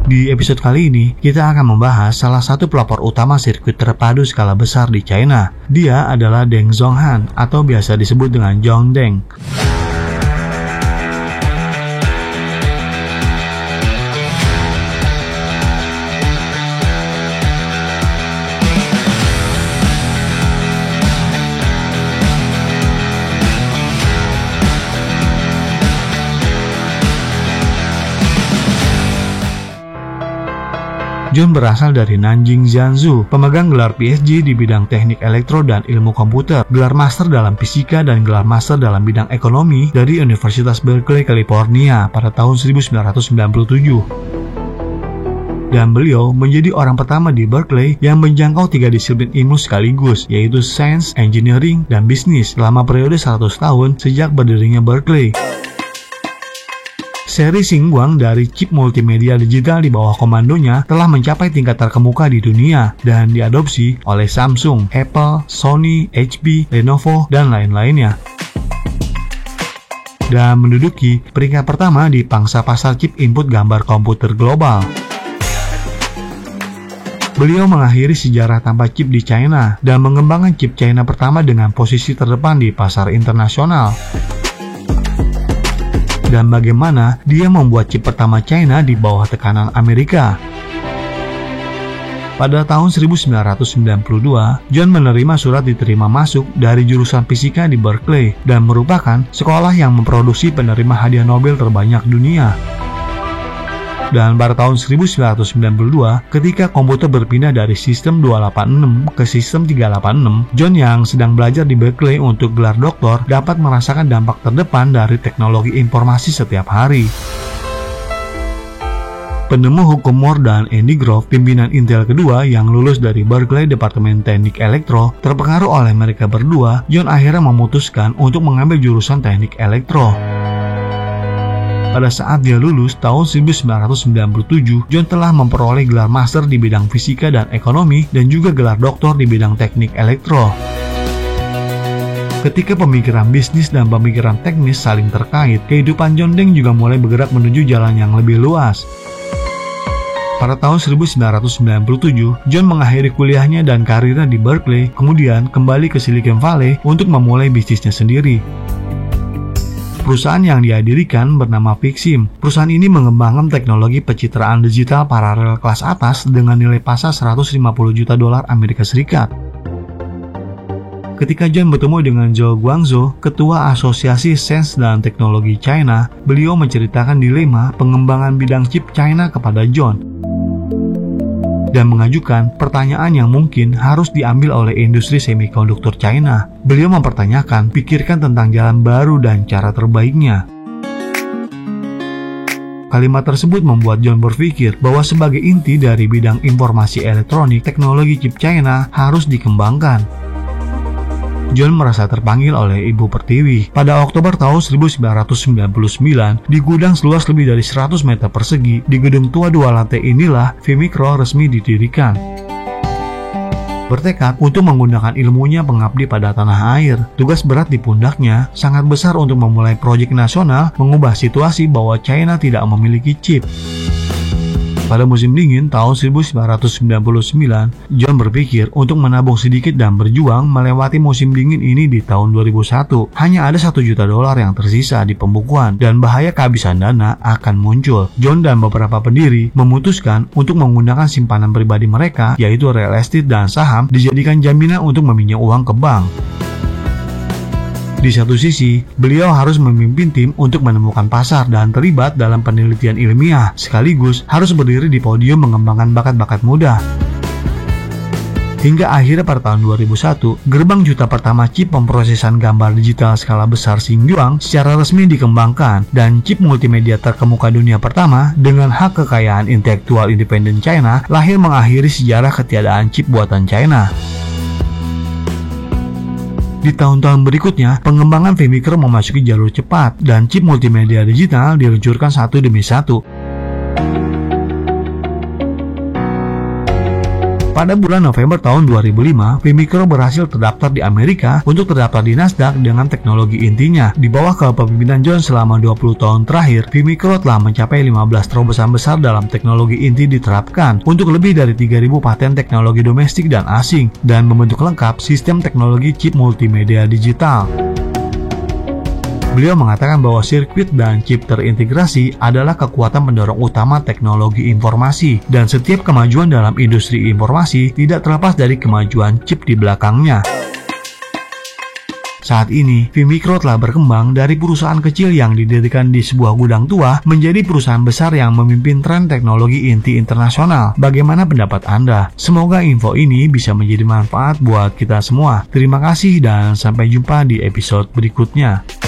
Di episode kali ini, kita akan membahas salah satu pelopor utama sirkuit terpadu skala besar di China. Dia adalah Deng Zhonghan atau biasa disebut dengan Zhongdeng. John berasal dari Nanjing Jiangsu, pemegang gelar PhD di bidang teknik elektro dan ilmu komputer, gelar master dalam fisika dan gelar master dalam bidang ekonomi dari Universitas Berkeley, California pada tahun 1997. Dan beliau menjadi orang pertama di Berkeley yang menjangkau 3 disiplin ilmu sekaligus, yaitu Sains, Engineering, dan Bisnis selama periode 100 tahun sejak berdirinya Berkeley. Seri Xinguang dari chip multimedia digital di bawah komandonya telah mencapai tingkat terkemuka di dunia dan diadopsi oleh Samsung, Apple, Sony, HP, Lenovo, dan lain-lainnya. Dan menduduki peringkat pertama di pangsa pasar chip input gambar komputer global. Beliau mengakhiri sejarah tanpa chip di China dan mengembangkan chip China pertama dengan posisi terdepan di pasar internasional. Dan bagaimana dia membuat chip pertama China di bawah tekanan Amerika. Pada tahun 1992, John menerima surat diterima masuk dari jurusan fisika di Berkeley dan merupakan sekolah yang memproduksi penerima hadiah Nobel terbanyak dunia. Dan pada tahun 1992, ketika komputer berpindah dari sistem 286 ke sistem 386, John yang sedang belajar di Berkeley untuk gelar doktor dapat merasakan dampak terdepan dari teknologi informasi setiap hari. Penemu hukum Moore dan Andy Grove, pimpinan Intel kedua yang lulus dari Berkeley Departemen Teknik Elektro, terpengaruh oleh mereka berdua, John akhirnya memutuskan untuk mengambil jurusan Teknik Elektro. Pada saat dia lulus tahun 1997, John telah memperoleh gelar master di bidang fisika dan ekonomi dan juga gelar doktor di bidang teknik elektro. Ketika pemikiran bisnis dan pemikiran teknis saling terkait, kehidupan John Deng juga mulai bergerak menuju jalan yang lebih luas. Pada tahun 1997, John mengakhiri kuliahnya dan karirnya di Berkeley, kemudian kembali ke Silicon Valley untuk memulai bisnisnya sendiri. Perusahaan yang dia dirikan bernama Pixim. Perusahaan ini mengembangkan teknologi pencitraan digital paralel kelas atas dengan nilai pasar $150 juta Amerika Serikat. Ketika John bertemu dengan Zhou Guangzhou, ketua Asosiasi Sains dan Teknologi China, beliau menceritakan dilema pengembangan bidang chip China kepada John dan mengajukan pertanyaan yang mungkin harus diambil oleh industri semikonduktor China. Beliau mempertanyakan, pikirkan tentang jalan baru dan cara terbaiknya. Kalimat tersebut membuat John berpikir bahwa sebagai inti dari bidang informasi elektronik, teknologi chip China harus dikembangkan. John merasa terpanggil oleh Ibu Pertiwi. Pada Oktober tahun 1999, di gudang seluas lebih dari 100 meter persegi, di gedung tua 2 lantai inilah Vmicro resmi didirikan. Bertekad untuk menggunakan ilmunya pengabdi pada tanah air, tugas berat di pundaknya sangat besar untuk memulai proyek nasional mengubah situasi bahwa China tidak memiliki chip. Pada musim dingin tahun 1999, John berpikir untuk menabung sedikit dan berjuang melewati musim dingin ini di tahun 2001. Hanya ada $1 juta yang tersisa di pembukuan dan bahaya kehabisan dana akan muncul. John dan beberapa pendiri memutuskan untuk menggunakan simpanan pribadi mereka, yaitu real estate dan saham, dijadikan jaminan untuk meminjam uang ke bank. Di satu sisi, beliau harus memimpin tim untuk menemukan pasar dan terlibat dalam penelitian ilmiah, sekaligus harus berdiri di podium mengembangkan bakat-bakat muda. Hingga akhirnya pada tahun 2001, gerbang juta pertama chip pemrosesan gambar digital skala besar Xinguang secara resmi dikembangkan, dan chip multimedia terkemuka dunia pertama dengan hak kekayaan intelektual independen China lahir mengakhiri sejarah ketiadaan chip buatan China. Di tahun-tahun berikutnya, pengembangan Vmicro memasuki jalur cepat dan chip multimedia digital diluncurkan satu demi satu. Pada bulan November tahun 2005, Vmicro berhasil terdaftar di Amerika untuk terdaftar di Nasdaq dengan teknologi intinya. Di bawah kepemimpinan John selama 20 tahun terakhir, Vmicro telah mencapai 15 terobosan besar dalam teknologi inti diterapkan untuk lebih dari 3.000 paten teknologi domestik dan asing, dan membentuk lengkap sistem teknologi chip multimedia digital. Beliau mengatakan bahwa sirkuit dan chip terintegrasi adalah kekuatan pendorong utama teknologi informasi, dan setiap kemajuan dalam industri informasi tidak terlepas dari kemajuan chip di belakangnya. Saat ini, Vmicro telah berkembang dari perusahaan kecil yang didirikan di sebuah gudang tua menjadi perusahaan besar yang memimpin tren teknologi inti internasional. Bagaimana pendapat Anda? Semoga info ini bisa menjadi manfaat buat kita semua. Terima kasih dan sampai jumpa di episode berikutnya.